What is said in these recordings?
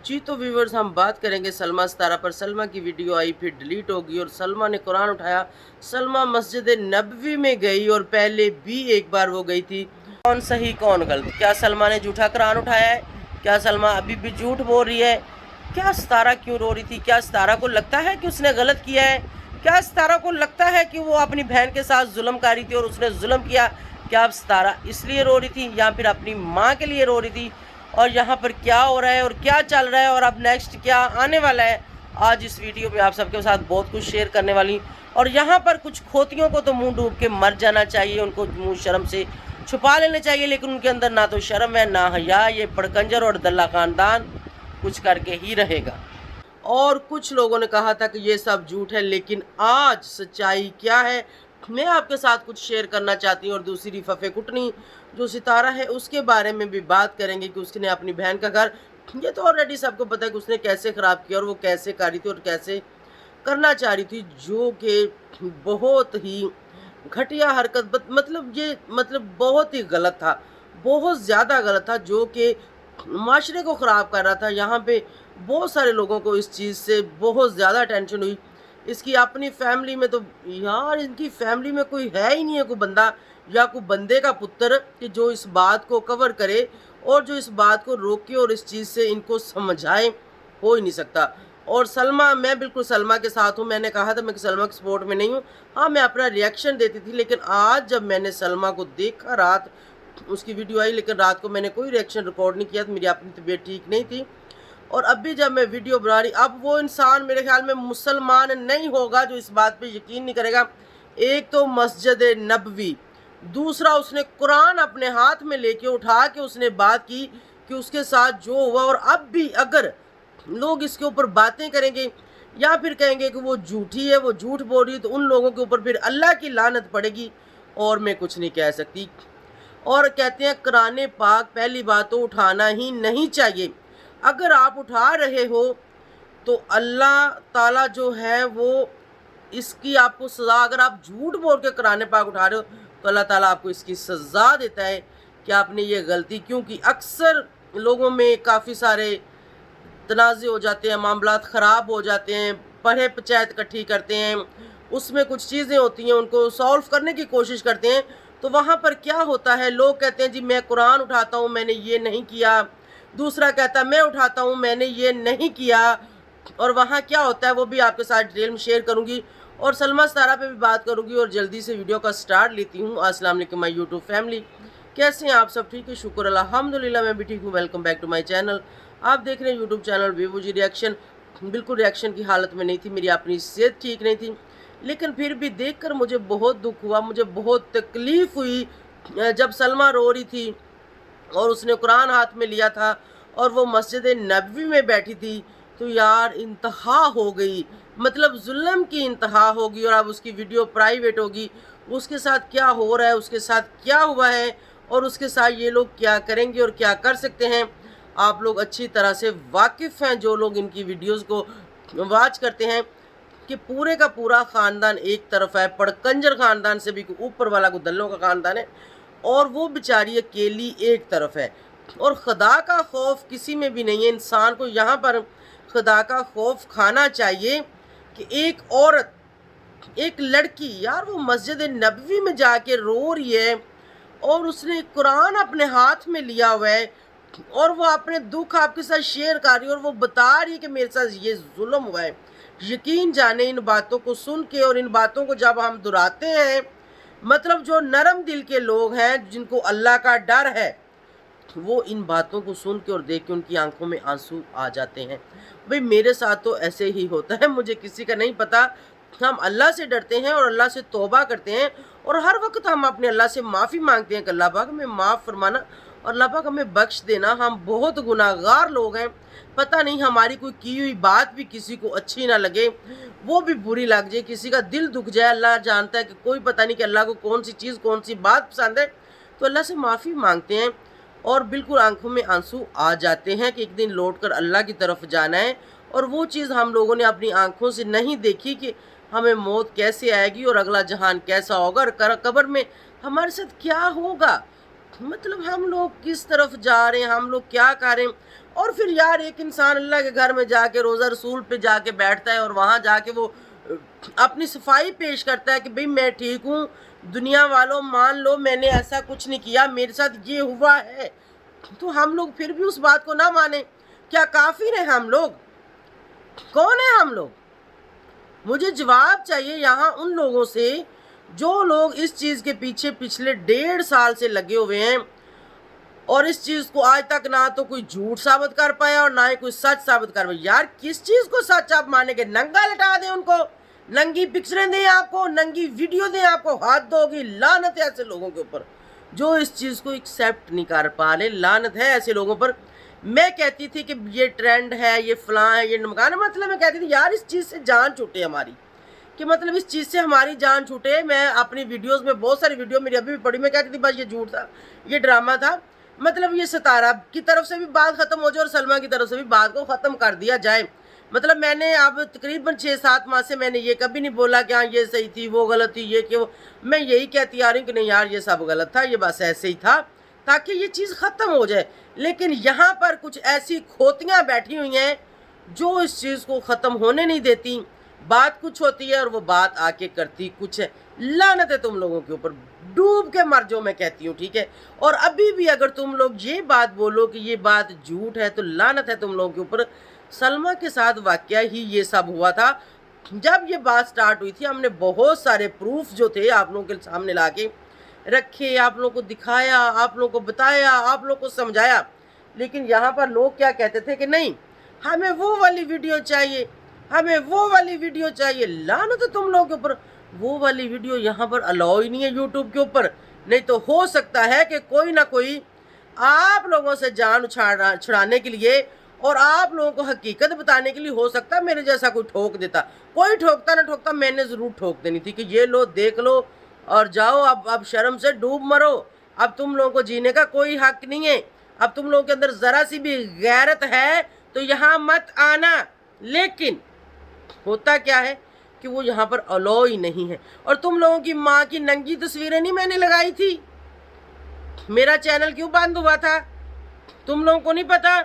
जी तो व्यूवर्स, हम बात करेंगे सलमा सितारा पर। सलमा की वीडियो आई, फिर डिलीट होगी और सलमा ने कुरान उठाया। सलमा मस्जिद नबवी में गई और पहले भी एक बार वो गई थी। कौन सही कौन गलत? क्या सलमा ने झूठा कुरान उठाया है? क्या सलमा अभी भी झूठ बोल रही है? क्या सितारा क्यों रो रही थी? क्या सितारा को लगता है कि उसने गलत किया है? क्या सितारा को लगता है कि वो अपनी बहन के साथ जुल्म कर रही थी और उसने जुल्म किया? क्या अब सितारा इसलिए रो रही थी या फिर अपनी माँ के लिए रो रही थी? और यहाँ पर क्या हो रहा है और क्या चल रहा है और अब नेक्स्ट क्या आने वाला है, आज इस वीडियो में आप सबके साथ बहुत कुछ शेयर करने वाली। और यहाँ पर कुछ खोतियों को तो मुंह डूब के मर जाना चाहिए, उनको मुंह शर्म से छुपा लेने चाहिए, लेकिन उनके अंदर ना तो शर्म है ना हया। ये पड़कंजर और दल्ला खानदान कुछ करके ही रहेगा। और कुछ लोगों ने कहा था कि ये सब झूठ है, लेकिन आज सच्चाई क्या है मैं आपके साथ कुछ शेयर करना चाहती हूँ। और दूसरी फफे कुटनी जो सितारा है उसके बारे में भी बात करेंगे कि उसने अपनी बहन का घर, ये तो ऑलरेडी सबको पता है कि उसने कैसे ख़राब किया और वो कैसे कर रही थी और कैसे करना चाह रही थी, जो कि बहुत ही घटिया हरकत, मतलब बहुत ही गलत था, बहुत ज़्यादा गलत था, जो कि माशरे को ख़राब कर रहा था। यहाँ पे बहुत सारे लोगों को इस चीज़ से बहुत ज़्यादा टेंशन हुई। इसकी अपनी फैमिली में तो यार, इनकी फैमिली में कोई है ही नहीं है, कोई बंदा या कोई बंदे का पुत्र कि जो इस बात को कवर करे और जो इस बात को रोके और इस चीज़ से इनको समझाए, हो ही नहीं सकता। और सलमा, मैं बिल्कुल सलमा के साथ हूँ। मैंने कहा था मैं सलमा के सपोर्ट में नहीं हूँ, हाँ मैं अपना रिएक्शन देती थी, लेकिन आज जब मैंने सलमा को देखा, रात उसकी वीडियो आई, लेकिन रात को मैंने कोई रिएक्शन रिकॉर्ड नहीं किया, तो मेरी अपनी तबीयत ठीक नहीं थी। और अभी जब मैं वीडियो बना रही, अब वो इंसान मेरे ख्याल में मुसलमान नहीं होगा जो इस बात पे यकीन नहीं करेगा। एक तो मस्जिद नबवी, दूसरा उसने कुरान अपने हाथ में लेके उठा के उसने बात की कि उसके साथ जो हुआ। और अब भी अगर लोग इसके ऊपर बातें करेंगे या फिर कहेंगे कि वो झूठी है, वो झूठ बोल रही है, तो उन लोगों के ऊपर फिर अल्लाह की लानत पड़ेगी और मैं कुछ नहीं कह सकती। और कहते हैं कुरान पाक पहली बात तो उठाना ही नहीं चाहिए। अगर आप उठा रहे हो तो अल्लाह ताला जो है वो इसकी आपको सज़ा, अगर आप झूठ बोल के कुरान पाक उठा रहे हो तो अल्लाह ताला आपको इसकी सज़ा देता है कि आपने ये गलती क्यों की। अक्सर लोगों में काफ़ी सारे तनाज़े हो जाते हैं, मामलात ख़राब हो जाते हैं, पढ़े पंचायत इकट्ठी करते हैं, उसमें कुछ चीज़ें होती हैं, उनको सॉल्व करने की कोशिश करते हैं, तो वहाँ पर क्या होता है, लोग कहते हैं जी मैं कुरान उठाता हूँ, मैंने ये नहीं किया। दूसरा कहता है मैं उठाता हूँ, मैंने ये नहीं किया। और वहाँ क्या होता है वो भी आपके साथ डिटेल में शेयर करूँगी और सलमा सितारा पे भी बात करूँगी। और जल्दी से वीडियो का स्टार्ट लेती हूँ। अस्सलाम वालेकुम माय यूट्यूब फैमिली, कैसे हैं आप सब? ठीक है, शुक्र अल्हम्दुलिल्लाह, मैं भी ठीक हूँ। Welcome back to my channel. आप देख रहे हैं YouTube channel Bebu ji reaction. बिल्कुल रिएक्शन की हालत में नहीं थी, मेरी अपनी सेहत ठीक नहीं थी, लेकिन फिर भी देखकर मुझे बहुत दुख हुआ, मुझे बहुत तकलीफ़ हुई जब सलमा रो रही थी और उसने कुरान हाथ में लिया था और वो मस्जिद नबवी में बैठी थी। तो यार इंतहा हो गई, मतलब जुल्म की इंतहा होगी। और अब उसकी वीडियो प्राइवेट होगी, उसके साथ क्या हो रहा है, उसके साथ क्या हुआ है और उसके साथ ये लोग क्या करेंगे और क्या कर सकते हैं, आप लोग अच्छी तरह से वाकिफ़ हैं। जो लोग इनकी वीडियोस को वॉच करते हैं कि पूरे का पूरा ख़ानदान एक तरफ है, पड़कंजर ख़ानदान से भी ऊपर वाला को दल्लों का ख़ानदान है, और वो बेचारी अकेली एक तरफ है। और खुदा का खौफ किसी में भी नहीं है। इंसान को यहाँ पर खुदा का खौफ खाना चाहिए कि एक औरत, एक लड़की, यार वो मस्जिद नबवी में जाके रो रही है और उसने कुरान अपने हाथ में लिया हुआ है और वो अपने दुख आपके साथ शेयर कर रही है और वो बता रही है कि मेरे साथ ये जुल्म हुआ है। यकीन जाने इन बातों को सुन के और इन बातों को जब हम दोहराते हैं, मतलब जो नरम दिल के लोग हैं, जिनको अल्लाह का डर है, वो इन बातों को सुन के और देख के उनकी आंखों में आंसू आ जाते हैं। भाई मेरे साथ तो ऐसे ही होता है, मुझे किसी का नहीं पता। हम अल्लाह से डरते हैं और अल्लाह से तौबा करते हैं और हर वक्त हम अपने अल्लाह से माफ़ी मांगते हैं कि अल्लाह पाक हमें माफ़ फरमाना और अल्लाह पाक हमें बख्श देना। हम बहुत गुनाहगार लोग हैं, पता नहीं हमारी कोई की हुई बात भी किसी को अच्छी ना लगे, वो भी बुरी लग जाए, किसी का दिल दुख जाए, अल्लाह जानता है कि कोई पता नहीं कि अल्लाह को कौन सी चीज़, कौन सी बात पसंद है। तो अल्लाह से माफ़ी मांगते हैं और बिल्कुल आंखों में आंसू आ जाते हैं कि एक दिन लौट कर अल्लाह की तरफ जाना है। और वो चीज़ हम लोगों ने अपनी आंखों से नहीं देखी कि हमें मौत कैसे आएगी और अगला जहान कैसा होगा और कब्र में हमारे साथ क्या होगा, मतलब हम लोग किस तरफ जा रहे हैं, हम लोग क्या कर रहे हैं। اور پھر یار ایک انسان اللہ کے گھر میں جا کے روزہ رسول پہ جا کے بیٹھتا ہے اور وہاں جا کے وہ اپنی صفائی پیش کرتا ہے کہ بھئی میں ٹھیک ہوں، دنیا والوں مان لو میں نے ایسا کچھ نہیں کیا، میرے ساتھ یہ ہوا ہے، تو ہم لوگ پھر بھی اس بات کو نہ مانیں؟ کیا کافر ہیں ہم لوگ؟ کون ہیں ہم لوگ؟ مجھے جواب چاہیے یہاں ان لوگوں سے جو لوگ اس چیز کے پیچھے پچھلے 1.5 سال سے لگے ہوئے ہیں اور اس چیز کو آج تک نہ تو کوئی جھوٹ ثابت کر پایا اور نہ ہی کوئی سچ ثابت کر پایا۔ یار کس چیز کو سچ آپ مانیں گے؟ ننگا لٹا دیں ان کو، ننگی پکچریں دیں آپ کو، ننگی ویڈیو دیں آپ کو، ہاتھ دھو گی۔ لعنت ہے ایسے لوگوں کے اوپر جو اس چیز کو ایکسیپٹ نہیں کر پا رہے، لعنت ہے ایسے لوگوں پر۔ میں کہتی تھی کہ یہ ٹرینڈ ہے، یہ فلاں ہے، یہ نمکان، مطلب میں کہتی تھی یار اس چیز سے جان چھوٹے ہماری، کہ مطلب اس چیز سے ہماری جان چھوٹے۔ میں اپنی ویڈیوز میں بہت ساری ویڈیو میری ابھی بھی پڑھی، میں کہتی تھی بس یہ جھوٹ تھا، یہ ڈرامہ تھا، مطلب یہ ستارہ کی طرف سے بھی بات ختم ہو جائے اور سلمیٰ کی طرف سے بھی بات کو ختم کر دیا جائے۔ مطلب میں نے اب تقریباً 6-7 ماہ سے میں نے یہ کبھی نہیں بولا کہ ہاں یہ صحیح تھی، وہ غلط تھی، یہ کہ وہ، میں یہی کہتی آ رہی ہوں کہ نہیں یار یہ سب غلط تھا، یہ بس ایسے ہی تھا تاکہ یہ چیز ختم ہو جائے۔ لیکن یہاں پر کچھ ایسی کھوتیاں بیٹھی ہوئی ہیں جو اس چیز کو ختم ہونے نہیں دیتی۔ بات کچھ ہوتی ہے اور وہ بات آ کے کرتی کچھ ہے۔ لعنت ہے تم لوگوں کے اوپر، ڈوب کے مر جو، میں کہتی ہوں، ٹھیک ہے؟ اور ابھی بھی اگر تم لوگ یہ بات بولو کہ یہ بات جھوٹ ہے تو لعنت ہے تم لوگوں کے اوپر۔ سلمیٰ کے ساتھ واقعہ ہی یہ سب ہوا تھا۔ جب یہ بات سٹارٹ ہوئی تھی ہم نے بہت سارے پروف جو تھے آپ لوگوں کے سامنے لا کے رکھے، آپ لوگوں کو دکھایا، آپ لوگوں کو بتایا، آپ لوگوں کو سمجھایا، لیکن یہاں پر لوگ کیا کہتے تھے کہ نہیں ہمیں وہ والی ویڈیو چاہیے، ہمیں وہ والی ویڈیو چاہیے۔ لعنت ہے تم لوگوں کے اوپر، وہ والی ویڈیو یہاں پر الاؤ ہی نہیں ہے یوٹیوب کے اوپر۔ نہیں تو ہو سکتا ہے کہ کوئی نہ کوئی آپ لوگوں سے جان چھڑانے کے لیے اور آپ لوگوں کو حقیقت بتانے کے لیے ہو سکتا ہے میرے جیسا کوئی ٹھوک دیتا۔ کوئی ٹھوکتا نہ ٹھوکتا میں نے ضرور ٹھوک دینی تھی کہ یہ لو دیکھ لو اور جاؤ، اب شرم سے ڈوب مرو، اب تم لوگوں کو جینے کا کوئی حق نہیں ہے، اب تم لوگوں کے اندر ذرا سی بھی غیرت ہے تو یہاں مت آنا۔ لیکن ہوتا کیا ہے کہ وہ یہاں پر الاؤ ہی نہیں ہے۔ اور تم لوگوں کی ماں کی ننگی تصویریں نہیں میں نے لگائی تھی؟ میرا چینل کیوں بند ہوا تھا؟ تم لوگوں کو نہیں پتا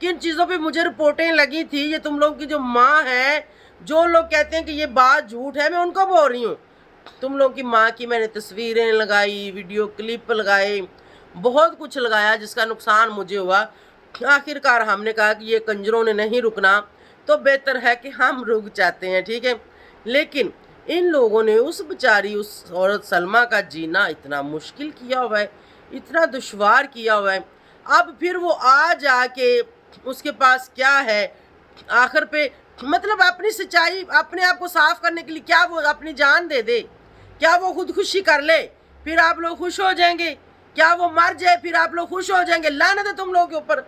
کن چیزوں پہ مجھے رپورٹیں لگی تھی؟ یہ تم لوگوں کی جو ماں ہے، جو لوگ کہتے ہیں کہ یہ بات جھوٹ ہے، میں ان کو بول رہی ہوں۔ تم لوگوں کی ماں کی میں نے تصویریں لگائی، ویڈیو کلپ لگائے، بہت کچھ لگایا جس کا نقصان مجھے ہوا۔ آخر کار ہم نے کہا کہ یہ کنجروں نے نہیں رکنا تو بہتر ہے کہ ہم رک جاتے ہیں، ٹھیک ہے؟ لیکن ان لوگوں نے اس بیچاری اس عورت سلمیٰ کا جینا اتنا مشکل کیا ہوا ہے، اتنا دشوار کیا ہوا ہے۔ اب پھر وہ آ جا کے اس کے پاس کیا ہے آخر پہ، مطلب اپنی سچائی اپنے آپ کو صاف کرنے کے لیے کیا وہ اپنی جان دے دے؟ کیا وہ خودکشی کر لے پھر آپ لوگ خوش ہو جائیں گے؟ کیا وہ مر جائے پھر آپ لوگ خوش ہو جائیں گے؟ لعنت ہے تم لوگوں کے اوپر۔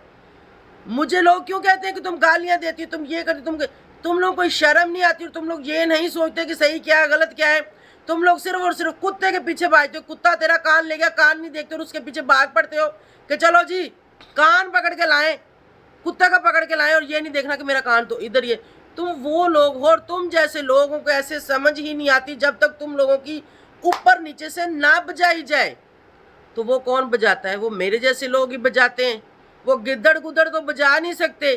مجھے لوگ کیوں کہتے ہیں کہ تم گالیاں دیتی ہو، تم یہ کرتی، تم لوگ کوئی شرم نہیں آتی اور تم لوگ یہ نہیں سوچتے کہ صحیح کیا ہے غلط کیا ہے؟ تم لوگ صرف اور صرف کتے کے پیچھے بھاگتے ہو۔ کتا تیرا کان لے گیا، کان نہیں دیکھتے اور اس کے پیچھے بھاگ پڑتے ہو کہ چلو جی کان پکڑ کے لائیں، کتا کا پکڑ کے لائیں، اور یہ نہیں دیکھنا کہ میرا کان تو ادھر ہی ہے۔ تم وہ لوگ ہو اور تم جیسے لوگوں کو ایسے سمجھ ہی نہیں آتی جب تک تم لوگوں کی اوپر نیچے سے نہ بجائی جائے۔ تو وہ کون بجاتا ہے؟ وہ میرے جیسے لوگ ہی بجاتے ہیں، وہ گدڑ گدڑ تو بجا نہیں سکتے۔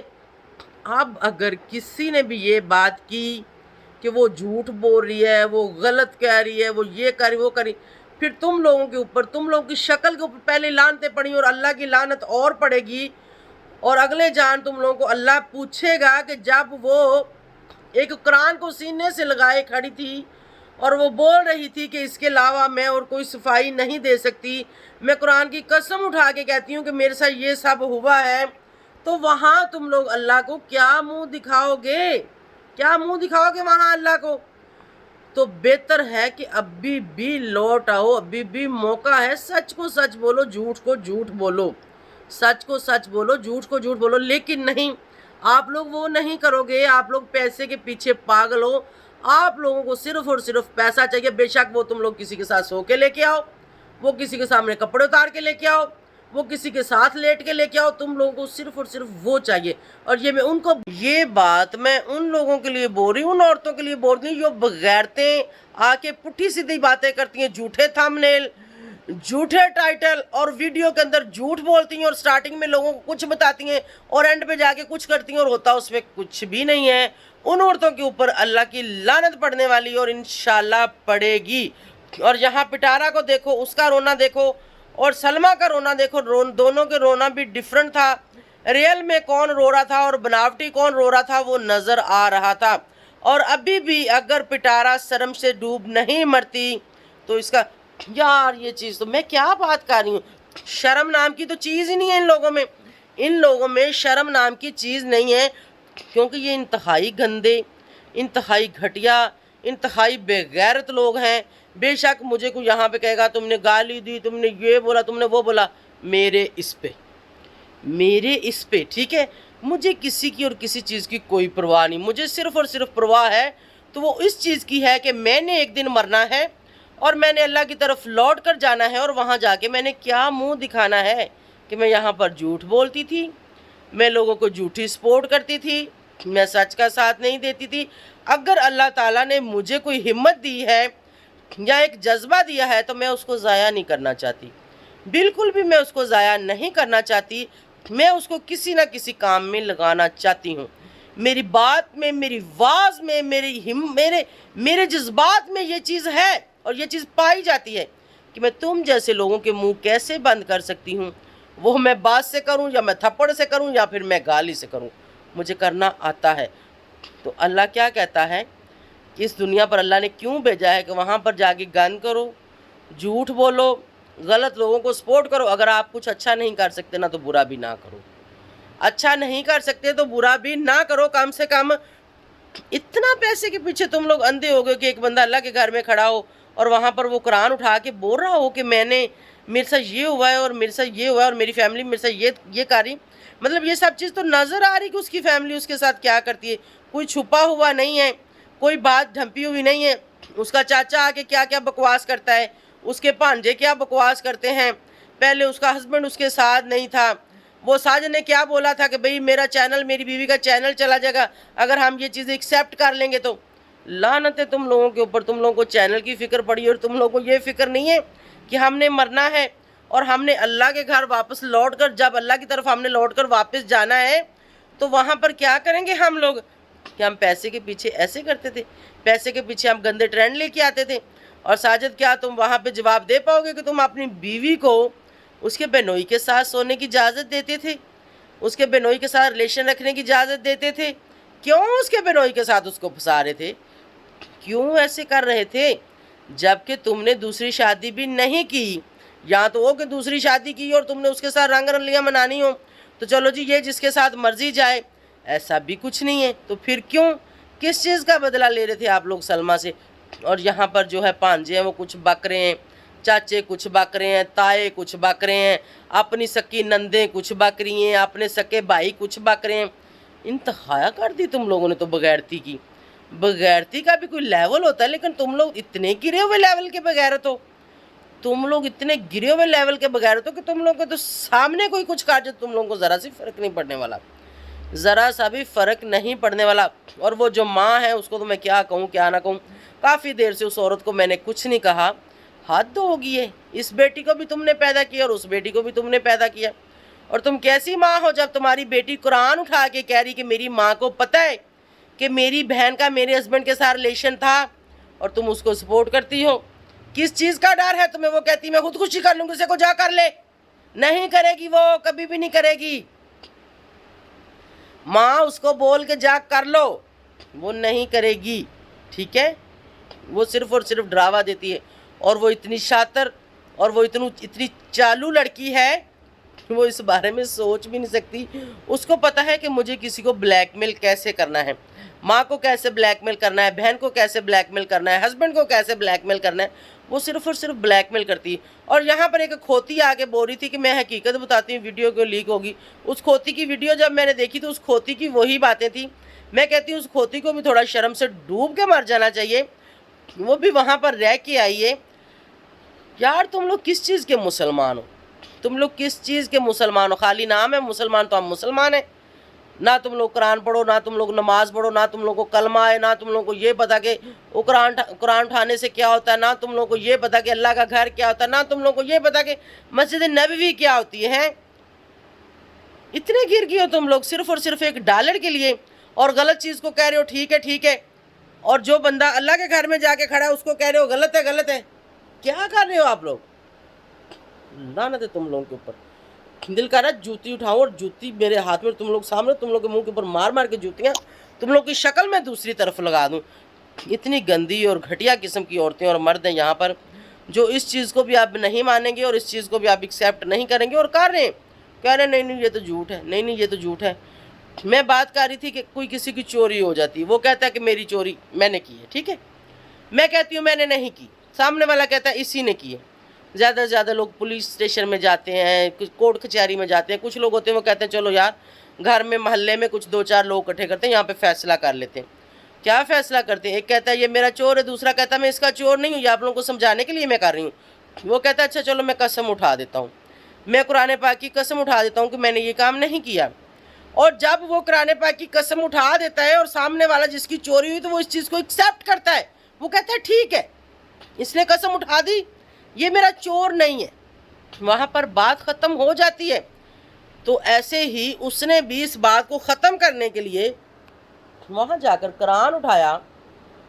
اب اگر کسی نے بھی یہ بات کی کہ وہ جھوٹ بول رہی ہے، وہ غلط کہہ رہی ہے، وہ یہ کر رہی وہ کر رہی، پھر تم لوگوں کے اوپر، تم لوگوں کی شکل کے اوپر پہلے لعنتیں پڑیں اور اللہ کی لعنت اور پڑے گی، اور اگلے جان تم لوگوں کو اللہ پوچھے گا کہ جب وہ ایک قرآن کو سینے سے لگائے کھڑی تھی اور وہ بول رہی تھی کہ اس کے علاوہ میں اور کوئی صفائی نہیں دے سکتی، میں قرآن کی قسم اٹھا کے کہتی ہوں کہ میرے ساتھ یہ سب ہوا ہے، تو وہاں تم لوگ اللہ کو کیا منہ دکھاؤ گے؟ کیا منہ دکھاؤ گے وہاں اللہ کو؟ تو بہتر ہے کہ ابھی بھی لوٹ آؤ، ابھی بھی موقع ہے، سچ کو سچ بولو، جھوٹ کو جھوٹ بولو، سچ کو سچ بولو، جھوٹ کو جھوٹ بولو۔ لیکن نہیں، آپ لوگ وہ نہیں کرو گے، آپ لوگ پیسے کے پیچھے پاگل ہو، آپ لوگوں کو صرف اور صرف پیسہ چاہیے۔ بے شک وہ تم لوگ کسی کے ساتھ سو کے لے کے آؤ، وہ کسی کے سامنے کپڑے اتار کے لے کے آؤ، وہ کسی کے ساتھ لیٹ کے لے کے آؤ، تم لوگوں کو صرف اور صرف وہ چاہیے۔ اور یہ میں ان کو، یہ بات میں ان لوگوں کے لیے بول رہی ہوں، ان عورتوں کے لیے بول رہی ہوں جو بغیرتیں آ کے پٹھی سیدھی باتیں کرتی ہیں، جھوٹے تھمبنیل، झूठे टाइटल और वीडियो के अंदर झूठ बोलती हैं और स्टार्टिंग में लोगों को कुछ बताती हैं और एंड पे जाके कुछ करती हैं और होता उसमें कुछ भी नहीं है। उन औरतों के ऊपर अल्लाह की लानत पड़ने वाली और इंशाल्लाह पड़ेगी। और यहाँ पिटारा को देखो, उसका रोना देखो और सलमा का रोना देखो, दोनों के रोना भी डिफरेंट था। रियल में कौन रो रहा था और बनावटी कौन रो रहा था वो नज़र आ रहा था। और अभी भी अगर पिटारा शर्म से डूब नहीं मरती तो इसका, यार ये चीज़ तो मैं क्या बात कर रही हूँ, शर्म नाम की तो चीज़ ही नहीं है इन लोगों में। इन लोगों में शर्म नाम की चीज़ नहीं है, क्योंकि ये इंतहाई गंदे, इंतहाई घटिया, इंतहाई बेगैरत लोग हैं। बेशक मुझे कोई यहाँ पे कहेगा तुमने गाली दी, तुमने ये बोला, तुमने वो बोला, मेरे इस पे ठीक है, मुझे किसी की और किसी चीज़ की कोई परवाह नहीं। मुझे सिर्फ़ और सिर्फ परवाह है तो वो इस चीज़ की है कि मैंने एक दिन मरना है और मैंने अल्लाह की तरफ लौट कर जाना है। और वहाँ जाके मैंने क्या मुंह दिखाना है कि मैं यहाँ पर झूठ बोलती थी, मैं लोगों को झूठी सपोर्ट करती थी, मैं सच का साथ नहीं देती थी। अगर अल्लाह ताला ने मुझे कोई हिम्मत दी है या एक जज्बा दिया है तो मैं उसको ज़ाया नहीं करना चाहती, बिल्कुल भी मैं उसको ज़ाया नहीं करना चाहती। मैं उसको किसी ना किसी काम में लगाना चाहती हूँ। मेरी बात में, मेरी आवाज़ में, मेरे जज्बात में ये चीज़ है और ये चीज़ पाई जाती है कि मैं तुम जैसे लोगों के मुंह कैसे बंद कर सकती हूँ। वो मैं बात से करूँ या मैं थप्पड़ से करूँ या फिर मैं गाली से करूँ, मुझे करना आता है। तो अल्लाह क्या कहता है कि इस दुनिया पर अल्लाह ने क्यों भेजा है कि वहाँ पर जाके गंद करो, झूठ बोलो, गलत लोगों को सपोर्ट करो। अगर आप कुछ अच्छा नहीं कर सकते ना तो बुरा भी ना करो, अच्छा नहीं कर सकते तो बुरा भी ना करो। कम से कम इतना पैसे के पीछे तुम लोग अंधे हो गए कि एक बंदा अल्लाह के घर में खड़ा हो और वहाँ पर वो कुरान उठा के बोल रहा हो कि मेरे साथ ये हुआ है और मेरे साथ ये हुआ है और मेरी फैमिली मेरे साथ ये कर रही। मतलब ये सब चीज़ तो नज़र आ रही कि उसकी फैमिली उसके साथ क्या करती है, कोई छुपा हुआ नहीं है, कोई बात ढंपी हुई नहीं है। उसका चाचा आके क्या क्या बकवास करता है, उसके भांजे क्या बकवास करते हैं। पहले उसका हस्बैंड उसके साथ नहीं था, वो साजन ने क्या बोला था कि भाई मेरा चैनल, मेरी बीवी का चैनल चला जाएगा अगर हम ये चीज़ एक्सेप्ट कर लेंगे। तो लानत है तुम लोगों के ऊपर, तुम लोगों को चैनल की फ़िक्र पड़ी और तुम लोगों को ये फ़िक्र नहीं है कि हमने मरना है और हमने अल्लाह के घर वापस लौट कर, जब अल्लाह की तरफ हमने लौट कर वापस जाना है तो वहाँ पर क्या करेंगे हम लोग। कि हम पैसे के पीछे ऐसे करते थे, पैसे के पीछे हम गंदे ट्रेंड लेके आते थे। और साजिद क्या तुम वहाँ पे जवाब दे पाओगे कि तुम अपनी बीवी को उसके बेनोई के साथ सोने की इजाज़त देते थे, उसके बेनोई के साथ रिलेशन रखने की इजाज़त देते थे? क्यों उसके बेनोई के साथ उसको फंसा रहे थे, क्यों ऐसे कर रहे थे? जबकि तुमने दूसरी शादी भी नहीं की, या तो वो कि दूसरी शादी की और तुमने उसके साथ रंग रलियाँ मनानी हो तो चलो जी ये जिसके साथ मर्जी जाए, ऐसा भी कुछ नहीं है। तो फिर क्यों, किस चीज़ का बदला ले रहे थे आप लोग सलमा से? और यहाँ पर जो है भांजे हैं वो कुछ बक रहे हैं, चाचे कुछ बक रहे हैं, ताए कुछ बक रहे हैं, अपनी सकी नंदें कुछ बक रही हैं, अपने सके भाई कुछ बक रहे हैं। इंतहा कर दी तुम लोगों ने तो बगैरती की। बगैरती का भी कोई लेवल होता है, लेकिन तुम लोग इतने गिरे हुए लेवल के बगैरत हो, तुम लोग इतने गिरे हुए लेवल के बगैरत हो कि तुम लोगों को तो सामने कोई कुछ कर जाए तुम लोगों को ज़रा सी फ़र्क नहीं पड़ने वाला, ज़रा सा भी फ़र्क नहीं पड़ने वाला। और वो जो माँ है उसको तो मैं क्या कहूँ क्या ना कहूँ, काफ़ी देर से उस औरत को मैंने कुछ नहीं कहा। हद होगी है, इस बेटी को भी तुमने पैदा किया और उस बेटी को भी तुमने पैदा किया। और तुम कैसी माँ हो जब तुम्हारी बेटी कुरान उठा के कह रही कि मेरी माँ को पता है कि मेरी बहन का मेरे हस्बैंड के साथ रिलेशन था और तुम उसको सपोर्ट करती हो। किस चीज़ का डर है तुम्हें? वो कहती मैं खुदकुशी कर लूँगी, उसे को जा कर ले। नहीं करेगी, वो कभी भी नहीं करेगी। माँ उसको बोल के जा कर लो, वो नहीं करेगी, ठीक है। वो सिर्फ और सिर्फ ड्रावा देती है और वो इतनी शातिर और वो इतनी चालू लड़की है, वो इस बारे में सोच भी नहीं सकती। उसको पता है कि मुझे किसी को ब्लैकमेल कैसे करना है, माँ को कैसे ब्लैकमेल करना है, बहन को कैसे ब्लैकमेल करना है, हस्बैंड को कैसे ब्लैकमेल करना है। वो सिर्फ और सिर्फ ब्लैकमेल करती है। और यहाँ पर एक खोती आके बोल रही थी कि मैं हकीकत बताती हूँ, वीडियो को लीक होगी। उस खोती की वीडियो जब मैंने देखी तो उस खोती की वही बातें थी। मैं कहती हूँ उस खोती को भी थोड़ा शर्म से डूब के मर जाना चाहिए, वो भी वहाँ पर रह के आई है। यार तुम लोग किस चीज़ के मुसलमान हो? तुम लोग किस चीज़ के मुसलमान हो? खाली नाम है मुसलमान, तो हम मुसलमान हैं। ना तुम लोग कुरान पढ़ो, ना तुम लोग नमाज पढ़ो, ना तुम लोग को कलमा है, ना तुम लोग को ये पता कि वो कुरान उठाने से क्या होता है, ना तुम लोग को ये पता कि अल्लाह का घर क्या होता है, ना तुम लोग को ये पता कि मस्जिद नबवी क्या होती है। इतने गिर गए हो तुम लोग सिर्फ और सिर्फ एक डॉलर के लिए, और गलत चीज़ को कह रहे हो ठीक है ठीक है, और जो बंदा अल्लाह के घर में जाके खड़ा है उसको कह रहे हो गलत है गलत है। क्या कर रहे हो आप लोग? लानत है तुम लोगों के ऊपर। दिल कर रहा है जूती उठाऊं और जूती मेरे हाथ में तुम लोग सामने, तुम लोग के मुंह के ऊपर मार मार के जूतियां तुम लोग की शक्ल में दूसरी तरफ लगा दूं। इतनी गंदी और घटिया किस्म की औरतें और मर्द हैं यहाँ पर, जो इस चीज़ को भी आप नहीं मानेंगे और इस चीज़ को भी आप एक्सेप्ट नहीं करेंगे और कर रहे हैं, कह रहे हैं नहीं नहीं ये तो झूठ है, नहीं नहीं ये तो झूठ है। मैं बात कर रही थी कि कोई किसी की चोरी हो जाती है, वो कहता है कि मेरी चोरी मैंने की है, ठीक है, मैं कहती हूँ मैंने नहीं की, सामने वाला कहता है इसी ने की है। ज़्यादा से ज़्यादा लोग पुलिस स्टेशन में जाते हैं, कोर्ट कचहरी में जाते हैं, कुछ लोग होते हैं वो कहते हैं चलो यार घर में मोहल्ले में कुछ 2-4 लोग इकट्ठे करते हैं, यहाँ पे फैसला कर लेते हैं। क्या फैसला करते हैं? एक कहता है ये मेरा चोर है, दूसरा कहता है मैं इसका चोर नहीं हूँ, ये आप लोगों को समझाने के लिए मैं कर रही हूँ। वो कहता है अच्छा चलो मैं कसम उठा देता हूँ, मैं कुरान पाक की कसम उठा देता हूँ कि मैंने ये काम नहीं किया। और जब वो कुरान पाक की कसम उठा देता है और सामने वाला जिसकी चोरी हुई तो वो इस चीज़ को एक्सेप्ट करता है, वो कहता है ठीक है इसने कसम उठा दी, ये मेरा चोर नहीं है, वहाँ पर बात ख़त्म हो जाती है। तो ऐसे ही उसने भी इस बात को ख़त्म करने के लिए वहाँ जाकर कुरान उठाया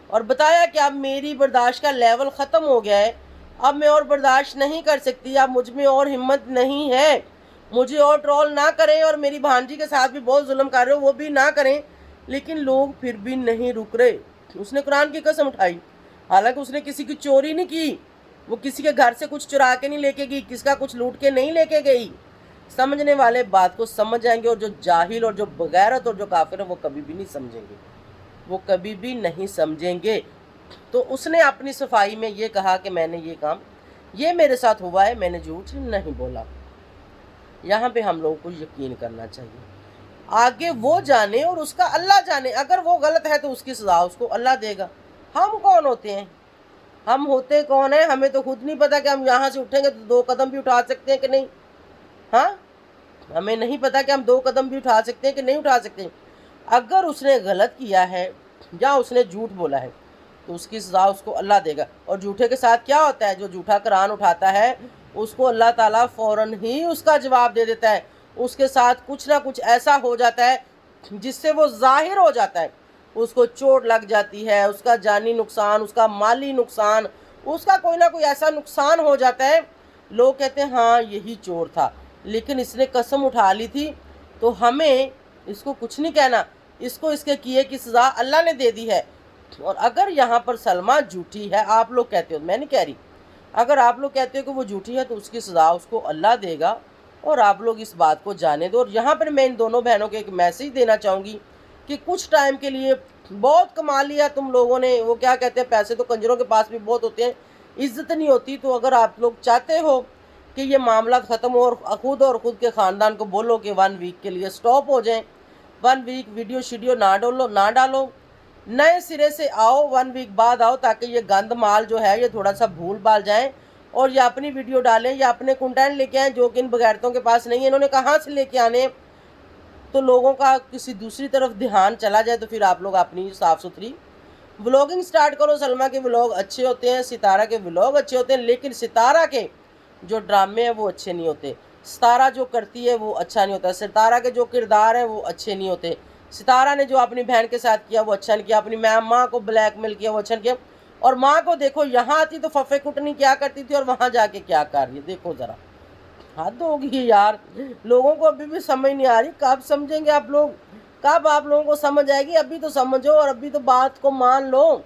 और बताया कि अब मेरी बर्दाश्त का लेवल ख़त्म हो गया है, अब मैं और बर्दाश्त नहीं कर सकती, अब मुझ में और हिम्मत नहीं है, मुझे और ट्रोल ना करें और मेरी भांजी के साथ भी बहुत जुल्म कर रहे हो वो भी ना करें। लेकिन लोग फिर भी नहीं रुक रहे। उसने कुरान की कसम उठाई, हालांकि उसने किसी की चोरी नहीं की, वो किसी के घर से कुछ चुरा के नहीं लेके गई, किसका कुछ लूट के नहीं लेके गई। समझने वाले बात को समझ जाएंगे और जो जाहिल और जो बगैरत और जो काफिर है वो कभी भी नहीं समझेंगे, वो कभी भी नहीं समझेंगे। तो उसने अपनी सफाई में ये कहा कि मैंने ये काम ये मेरे साथ हुआ है, मैंने झूठ नहीं बोला। यहाँ पे हम लोगों को यकीन करना चाहिए, आगे वो जाने और उसका अल्लाह जाने। अगर वो गलत है तो उसकी सज़ा उसको अल्लाह देगा। हम कौन होते हैं? हम होते कौन है? हमें तो खुद नहीं पता कि हम यहाँ से उठेंगे तो 2 कदम भी उठा सकते हैं कि नहीं। हाँ, हमें नहीं पता कि हम 2 कदम भी उठा सकते हैं कि नहीं उठा सकते। अगर उसने गलत किया है या उसने झूठ बोला है तो उसकी सज़ा उसको अल्लाह देगा। और झूठे के साथ क्या होता है? जो झूठा कुरान उठाता है उसको अल्लाह ताला फ़ौरन ही उसका जवाब दे देता है। उसके साथ कुछ ना कुछ ऐसा हो जाता है जिससे वो ज़ाहिर हो जाता है, उसको चोट लग जाती है, उसका जानी नुकसान, उसका माली नुकसान, उसका कोई ना कोई ऐसा नुकसान हो जाता है। लोग कहते हैं हाँ यही चोर था, लेकिन इसने कसम उठा ली थी तो हमें इसको कुछ नहीं कहना, इसको इसके किए की सज़ा अल्लाह ने दे दी है। और अगर यहाँ पर सलमा झूठी है, आप लोग कहते हो, मैं नहीं कह रही, अगर आप लोग कहते हो कि वो झूठी है तो उसकी सज़ा उसको अल्लाह देगा। और आप लोग इस बात को जाने दो। और यहाँ पर मैं इन दोनों बहनों को एक मैसेज देना चाहूँगी कि कुछ टाइम के लिए बहुत कमा लिया तुम लोगों ने, वो क्या कहते हैं पैसे तो कंजरों के पास भी बहुत होते हैं, इज्जत नहीं होती। तो अगर आप लोग चाहते हो कि ये मामला ख़त्म हो और ख़ुद के ख़ानदान को बोलो कि 1 वीक के लिए स्टॉप हो जाए, 1 वीक वीडियो ना डालो, नए सिरे से आओ, 1 वीक बाद आओ, ताकि ये गंद माल जो है ये थोड़ा सा भूल भाल जाए और ये अपनी वीडियो डालें या अपने कंटेंट लेके आएँ जो कि इन बगैरतों के पास नहीं है। इन्होंने कहाँ से लेके आने? तो लोगों का किसी दूसरी तरफ ध्यान चला जाए तो फिर आप लोग अपनी साफ़ सुथरी व्लॉगिंग स्टार्ट करो। सलमा के व्लॉग अच्छे होते हैं, सितारा के व्लॉग अच्छे होते हैं, लेकिन सितारा के जो ड्रामे हैं वो अच्छे नहीं होते। सितारा जो करती है वो अच्छा नहीं होता, सितारा के जो किरदार हैं वो अच्छे नहीं होते। सितारा ने जो अपनी बहन के साथ किया वो अच्छा नहीं किया, अपनी माँ को ब्लैकमेल किया वो अच्छा नहीं किया। और माँ को देखो, यहाँ आती तो फफे कुटनी क्या करती थी और वहाँ जाके क्या कर रही है, देखो ज़रा, हद होगी यार। लोगों को अभी भी समझ नहीं आ रही, कब समझेंगे आप लोग? कब आप लोगों को समझ आएगी? अभी तो समझो और अभी तो बात को मान लो,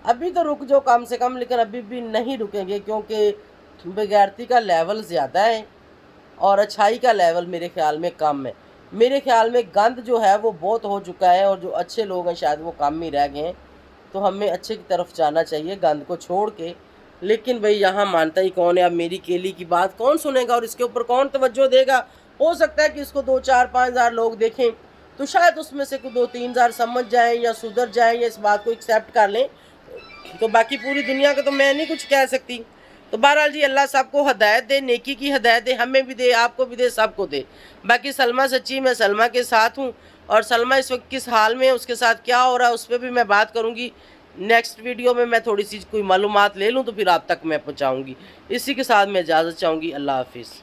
अभी तो रुक जाओ कम से कम। लेकिन अभी भी नहीं रुकेंगे क्योंकि बेगैरती का लेवल ज़्यादा है और अच्छाई का लेवल मेरे ख्याल में कम है। मेरे ख्याल में गंद जो है वो बहुत हो चुका है और जो अच्छे लोग हैं शायद वो कम ही रह गए हैं। तो हमें अच्छे की तरफ जाना चाहिए गंद को छोड़ के। लेकिन भाई यहाँ मानता ही कौन है? अब मेरी केली की बात कौन सुनेगा और इसके ऊपर कौन तवज्जो देगा? हो सकता है कि इसको 2-4-5 हज़ार लोग देखें तो शायद उसमें से कोई 2-3 हज़ार समझ जाएं या सुधर जाएं या इस बात को एक्सेप्ट कर लें। तो बाकी पूरी दुनिया का तो मैं नहीं कुछ कह सकती। तो बहरहाल जी, अल्लाह सबको हदायत दे, नेकी की हदायत दे, हमें भी दे, आपको भी दे, सबको दे। बाकी सलमा सच्ची, मैं सलमा के साथ हूँ اور سلمہ اس وقت کس حال میں ہے، اس کے ساتھ کیا ہو رہا ہے، اس پہ بھی میں بات کروں گی نیکسٹ ویڈیو میں تھوڑی سی کوئی معلومات لے لوں تو پھر آپ تک میں پہنچاؤں گی۔ اسی کے ساتھ میں اجازت چاہوں گی، اللہ حافظ۔